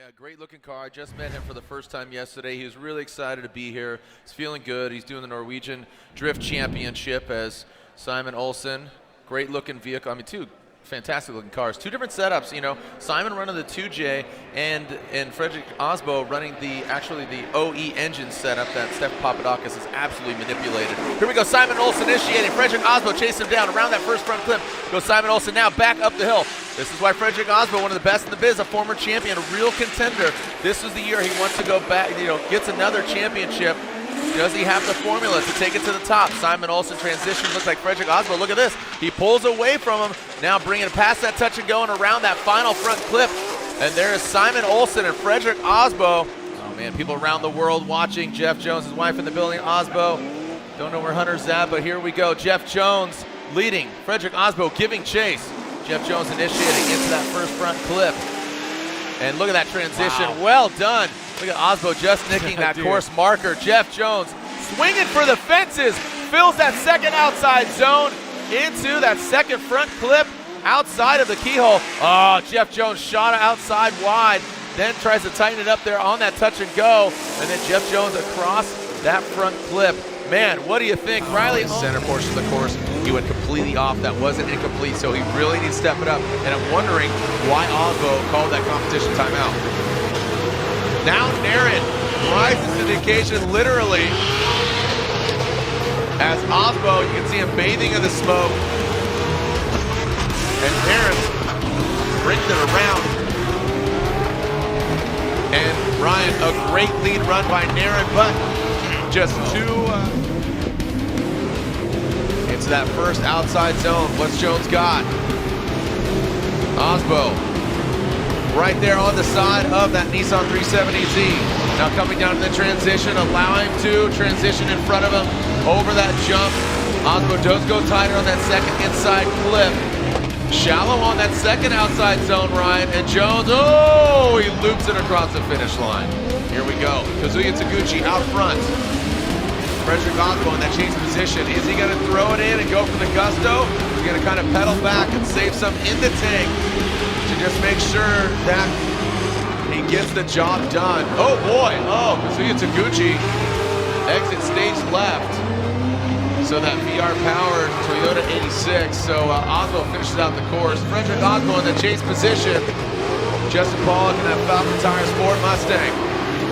Yeah, great looking car. I just met him for the first time yesterday. He was really excited to be here. He's feeling good. He's doing the Norwegian Drift Championship as Simon Olsen. Great looking vehicle. I mean, two fantastic looking cars. Two different setups, you know. Simon running the 2J and FREDRIC AASBO running the OE engine setup that Papadakis has absolutely manipulated. Here we go, Simon Olsen initiating. FREDRIC AASBO chasing him down around that first front clip. Goes Simon Olsen now back up the hill. This is why FREDRIC AASBO, one of the best in the biz, a former champion, a real contender. This was the year he wants to go back, you know, gets another championship. Does he have the formula to take it to the top? Simon Olsen transition, looks like FREDRIC AASBO. Look at this. He pulls away from him. Now bringing it past that touch and go and around that final front clip. And there is Simon Olsen and FREDRIC AASBO. Oh man, people around the world watching. Jeff Jones, his wife in the building. AASBO, don't know where Hunter's at, but here we go. Jeff Jones leading. FREDRIC AASBO giving chase. Jeff Jones initiating into that first front clip. And look at that transition. Wow. Well done. Look at AASBO just nicking that course marker. Jeff Jones swinging for the fences. Fills that second outside zone into that second front clip outside of the keyhole. Oh, Jeff Jones shot outside wide. Then tries to tighten it up there on that touch and go. And then Jeff Jones across that front clip. Man, what do you think? Riley, center portion of the course, he went completely off. That wasn't incomplete, so he really needs to step it up. And I'm wondering why AASBO called that competition timeout. Now Naren rises to the occasion literally. As AASBO, you can see him bathing in the smoke. And Naren brings it around. And Ryan, a great lead run by Naren, but just into that first outside zone. What's Jones got? AASBO right there on the side of that Nissan 370Z. Now coming down to the transition, allow him to transition in front of him over that jump. AASBO does go tighter on that second inside clip. Shallow on that second outside zone, Ryan. And Jones, oh, he loops it across the finish line. Here we go. Kazuya Taguchi out front. FREDRIC AASBO in that change position. Is he going to throw it in and go for the gusto? He's going to kind of pedal back and save some in the tank to just make sure that he gets the job done. Oh boy, oh, Kazuya Taguchi exit stage left. So that VR-powered Toyota 86. So AASBO finishes out the course. FREDRIC AASBO in the chase position. Justin Pollock in that Falcon Tires Ford Mustang.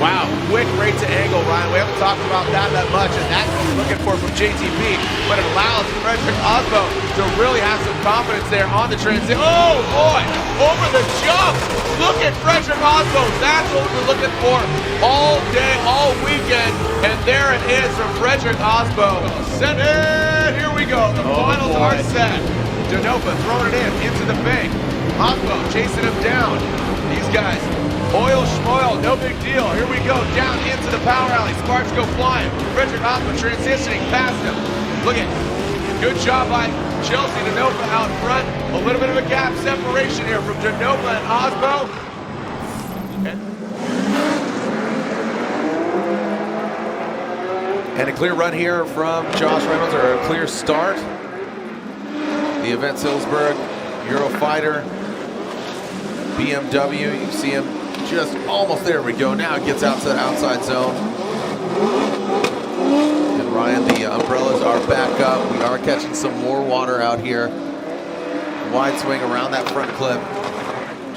Wow, quick rate to angle, Ryan. We haven't talked about that much, and that's what we're looking for from JTB. But it allows FREDRIC AASBO to really have some confidence there on the transition. Oh boy, over the jump. Look at FREDRIC AASBO. That's what we've been looking for all day, all weekend. And there it is from FREDRIC AASBO. Send it. Here we go. The finals are set. Denofa throwing it into the bank. AASBO chasing him down. These guys, oil schmoil, no big deal. Here we go, down into the power alley. Sparks go flying. FREDRIC AASBO transitioning past him. Look at, good job by Chelsea Denofa out front. A little bit of a gap separation here from Denofa and AASBO. And a clear run here from Josh Reynolds, or a clear start. The event Silsberg, Eurofighter, BMW, you see him just almost there. We go now, gets out to the outside zone. And Ryan, the umbrellas are back up. We are catching some more water out here. Wide swing around that front clip.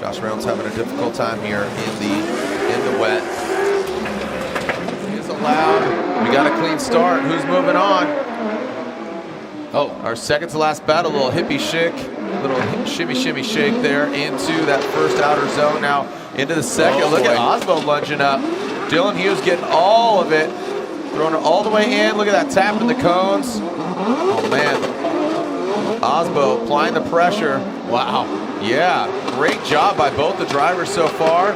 Josh Reynolds having a difficult time here in the wet. He is allowed. We got a clean start. Who's moving on? Oh, our second to last battle, a little hippie shake, little shimmy shake there into that first outer zone. Now into the second. Oh, look at AASBO lunging up. Dylan Hughes getting all of it, throwing it all the way in. Look at that tap in the cones. Oh man, AASBO applying the pressure. Wow, yeah, great job by both the drivers so far.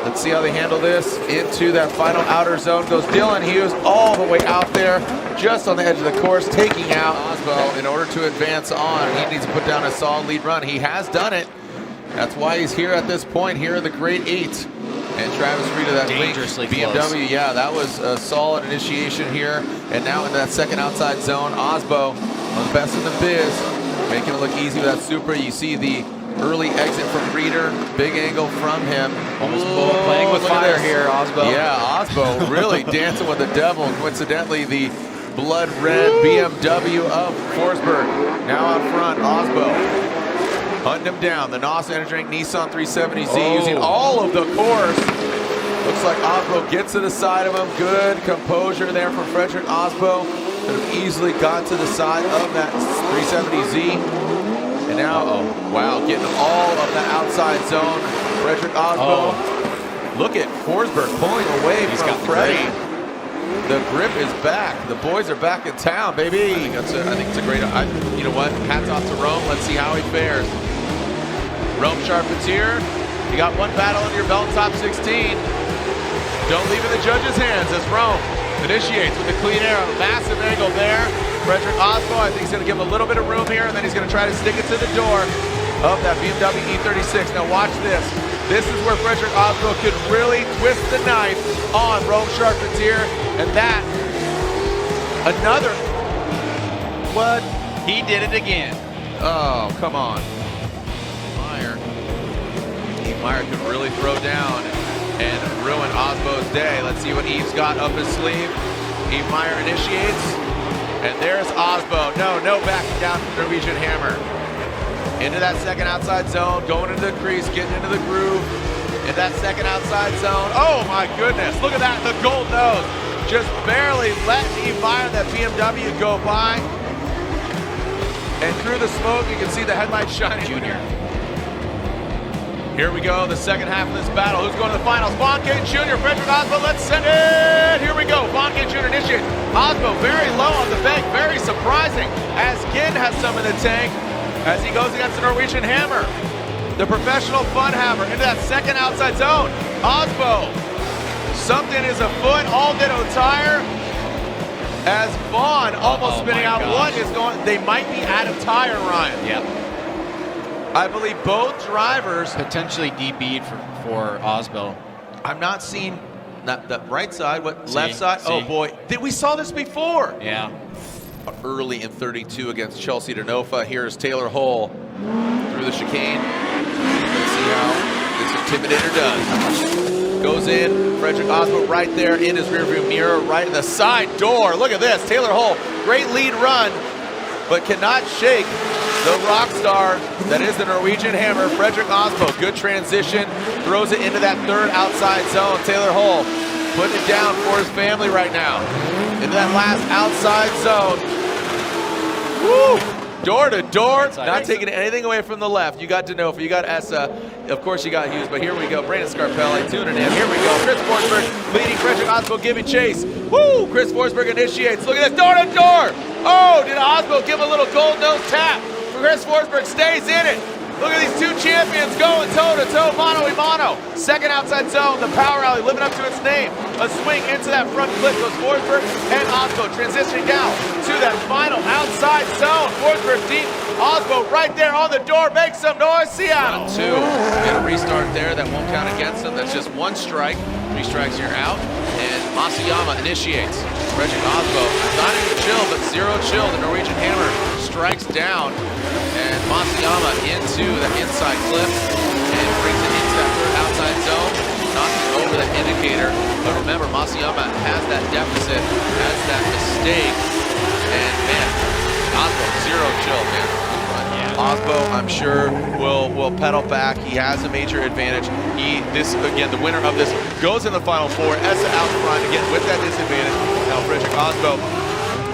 Let's see how they handle this. Into that final outer zone goes Dylan Hughes all the way out there, just on the edge of the course, taking out AASBO. In order to advance on, he needs to put down a solid lead run. He has done it. That's why he's here at this point, here in the Great 8. And Travis Reed of that dangerously BMW, close. Yeah, that was a solid initiation here. And now in that second outside zone, AASBO, one of the best in the biz, making it look easy with that Supra. You see the Early exit from Reader, big angle from him. Almost playing with fire here, Aasbo. Yeah, Aasbo really dancing with the devil. Coincidentally, the blood red BMW of Forsberg. Now out front, Aasbo hunting him down. The NOS Energy Drink Nissan 370Z using all of the course. Looks like Aasbo gets to the side of him. Good composure there from FREDRIC AASBO. Could have easily got to the side of that 370Z. And now, oh, wow, getting all of the outside zone. FREDRIC AASBO. Look at Forsberg pulling away from Freddie. The grip is back. The boys are back in town, baby. I think it's a great, you know what? Hats off to Rome. Let's see how he fares. Rome Charpentier, you got one battle under your belt in top 16. Don't leave it in the judges' hands as Rome initiates with a clean air. Massive angle there. FREDRIC AASBO, I think he's going to give him a little bit of room here, and then he's going to try to stick it to the door of that BMW E36. Now watch this. This is where FREDRIC AASBO could really twist the knife on Rome Charpentier, and that, another, what? He did it again. Oh, come on. Meyer could really throw down and ruin AASBO's day. Let's see what Eve's got up his sleeve. Eve Meyer initiates, and there's AASBO. No backing down from Norwegian Hammer. Into that second outside zone, going into the crease, getting into the groove. In that second outside zone. Oh my goodness, look at that, the gold nose. Just barely letting Eve Meyer, that BMW, go by. And through the smoke, you can see the headlights shining. Junior. Here we go, the second half of this battle. Who's going to the finals? Bonke Jr., FREDRIC AASBO, let's send it! Here we go, Bonke Jr. initiates. AASBO very low on the bank, very surprising, as Ginn has some in the tank as he goes against the Norwegian Hammer. The professional fun hammer into that second outside zone. AASBO, something is afoot, all ditto tire. As Vaughn almost spinning out. Gosh. One is going, they might be out of tire, Ryan. Yep. I believe both drivers Potentially DB'd for AASBO. I'm not seeing the right side, left See, side? see. Oh boy, we saw this before. Yeah. Early in 32 against Chelsea Denofa. Here's Taylor Hull through the chicane. Let's see how this Intimidator does. Goes in, FREDRIC AASBO right there in his rearview mirror, right in the side door. Look at this, Taylor Hull, great lead run, but cannot shake the Rockstar that is the Norwegian Hammer. FREDRIC AASBO, good transition, throws it into that third outside zone. Taylor Hull putting it down for his family right now. Into that last outside zone. Woo! Door to door, not taking anything away from the left. You got Denofa, you got Essa, of course you got Hughes, but here we go. Brandon Scarpelli tuning in. Here we go. Chris Forsberg leading FREDRIC AASBO, giving chase. Woo! Chris Forsberg initiates. Look at this, door to door. Oh, did AASBO give a little gold nose tap? Chris Forsberg stays in it. Look at these two champions going toe-to-toe, mano-a-mano. Second outside zone, the power rally living up to its name. A swing into that front clip goes Forsberg and AASBO transitioning down to that final outside zone. Forsberg deep, AASBO right there on the door. Make some noise, Seattle. 1-2, get a restart there. That won't count against them. That's just one strike. 3 strikes, you're out. And Masayama initiates. FREDRIC AASBO, not even chill, but zero chill. The Norwegian Hammer strikes down. And Masayama into the inside clip and brings it into that third outside zone, knocking over that indicator. But remember, Masayama has that deficit, has that mistake, and man, AASBO, zero chill, man. AASBO, I'm sure, will pedal back. He has a major advantage. Again, the winner of this goes in the Final Four. Essa out front again with that disadvantage. Now FREDRIC AASBO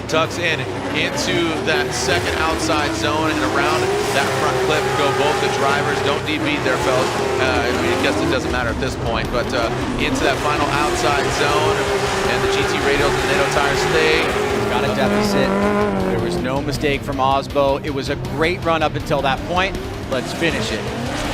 tucks in into that second outside zone and around that front clip go both the drivers. Don't DB there, fellas. I mean, I guess it doesn't matter at this point, but into that final outside zone, and the GT radials and the NATO tires stay. Got a deficit. There was no mistake from AASBO. It was a great run up until that point. Let's finish it.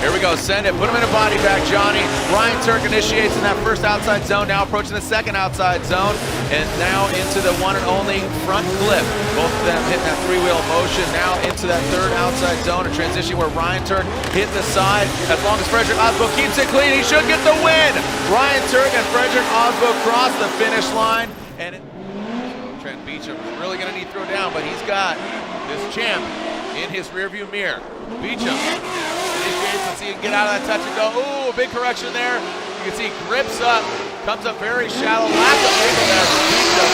Here we go, send it, put him in a body bag, Johnny. Ryan Turk initiates in that first outside zone, now approaching the second outside zone, and now into the one and only front flip. Both of them hitting that three-wheel motion, now into that third outside zone, a transition where Ryan Turk hit the side. As long as FREDRIC AASBO keeps it clean, he should get the win. Ryan Turk and FREDRIC AASBO cross the finish line, and Trent Beecham is really gonna need to throw down, but he's got this champ in his rearview mirror. Beecham Let's see if he can get out of that touch and go. Ooh, big correction there. You can see he grips up, comes up very shallow, lack of angle there for Beecham.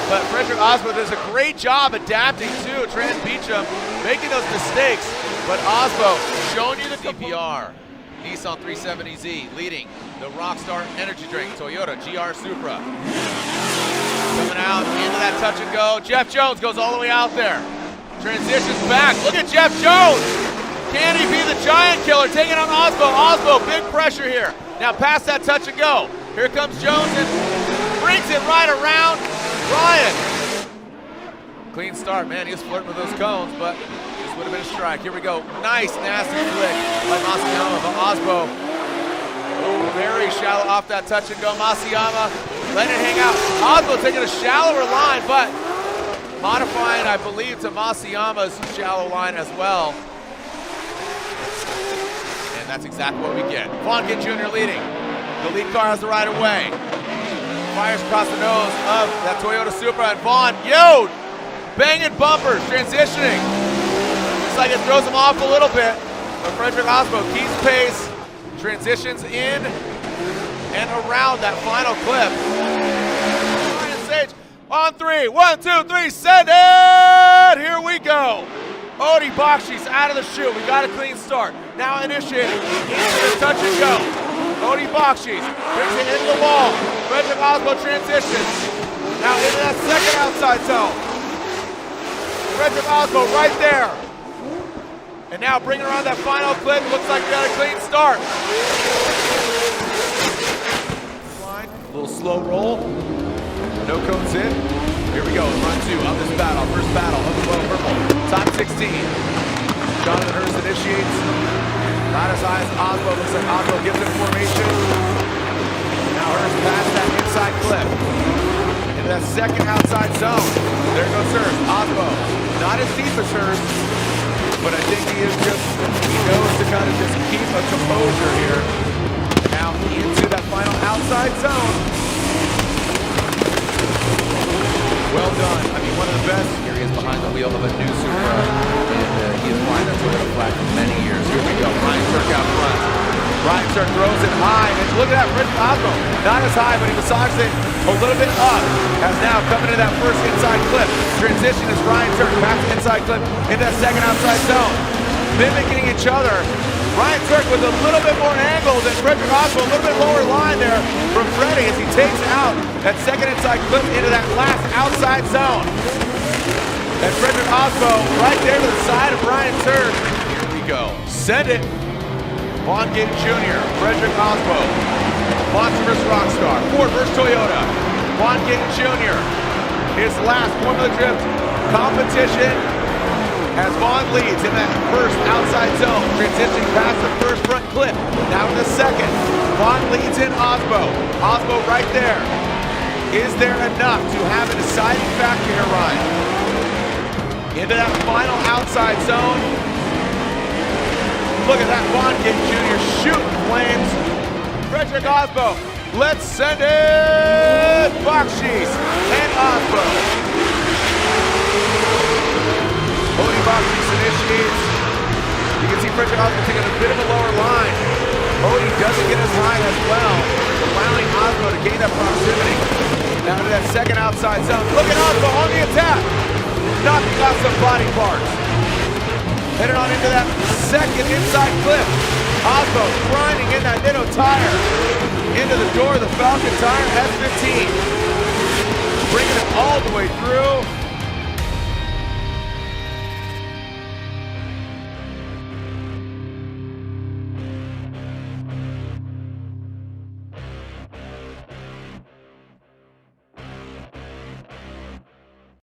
But FREDRIC AASBO does a great job adapting to Trans Beecham, making those mistakes. But AASBO showing you the CPR. Nissan 370Z leading the Rockstar energy drink, Toyota GR Supra. Coming out into that touch and go. Jeff Jones goes all the way out there. Transitions back. Look at Jeff Jones. Can he be the giant killer? Taking on AASBO. AASBO, big pressure here. Now past that touch and go. Here comes Jones and brings it right around Ryan. Clean start, man. He was flirting with those cones, but this would have been a strike. Here we go. Nice, nasty flick by Masayama, but AASBO. Oh, very shallow off that touch and go. Masayama letting it hang out. AASBO taking a shallower line, but modifying, I believe, to Masayama's shallow line as well. And that's exactly what we get. Vaughn Gitt Jr. leading. The lead car has the right of way. Fires across the nose of that Toyota Supra, and Vaughn, yo! Banging bumpers, transitioning. Looks like it throws him off a little bit, but FREDRIC AASBO keeps pace, transitions in and around that final clip. Ryan Sage on 3, 1, 2, 3, send it! Here we go. Odie Bakshi's out of the chute. We got a clean start. Now initiating into the touch and go. Odie Bakshi's brings it into the wall. FREDRIC AASBO transitions. Now into that second outside zone. FREDRIC AASBO right there. And now bringing around that final clip. Looks like we got a clean start. Line, a little slow roll. No cones in. Here we go. Run 2 of this battle. First battle of the blue and purple. Top 16. Jonathan Hurst initiates. Not as high as AASBO. Looks like AASBO gives him formation. Now Hurst past that inside clip. Into that second outside zone. There goes Hurst. AASBO. Not as deep as Hurst, but I think he knows to kind of just keep a composure here. Now into that final outside zone. Well done. I mean, one of the best. Here he is behind the wheel of a new Supra, and he has flying that Toyota flag for many years. Here we go. Ryan Turk out front. Ryan Turk throws it high, and look at that, FREDRIC AASBO. Not as high, but he massages it a little bit up. As now coming into that first inside clip. Transition is Ryan Turk back to inside clip into that second outside zone. Mimicking each other. Ryan Turk with a little bit more angle than FREDRIC AASBO, a little bit lower line there from Freddie as he takes out that second inside clip into that last outside zone. And FREDRIC AASBO right there to the side of Ryan Turk. Here we go. Send it. Vaughn Gitt Jr., FREDRIC AASBO, Monster vs. Rockstar, Ford vs. Toyota. Vaughn Gitt Jr., his last Formula Drift competition as Vaughn leads in that first outside zone, transitioning past the first front clip. Now in the second, Vaughn leads in AASBO. AASBO right there. Is there enough to have a deciding factor here, Ryan? Into that final outside zone. Look at that, Vaughn Gitt Jr. shooting flames. FREDRIC AASBO, let's send it! Bakshi's and AASBO. Odie Bakshi's initiates. You can see FREDRIC AASBO taking a bit of a lower line. Odie doesn't get as high as well, allowing AASBO to gain that proximity. Now to that second outside zone. Look at AASBO on the attack. Knocking out some body parts. Headed on into that second inside clip. AASBO grinding in that Nitto tire. Into the door of the Falcon tire, S15. Bringing it all the way through.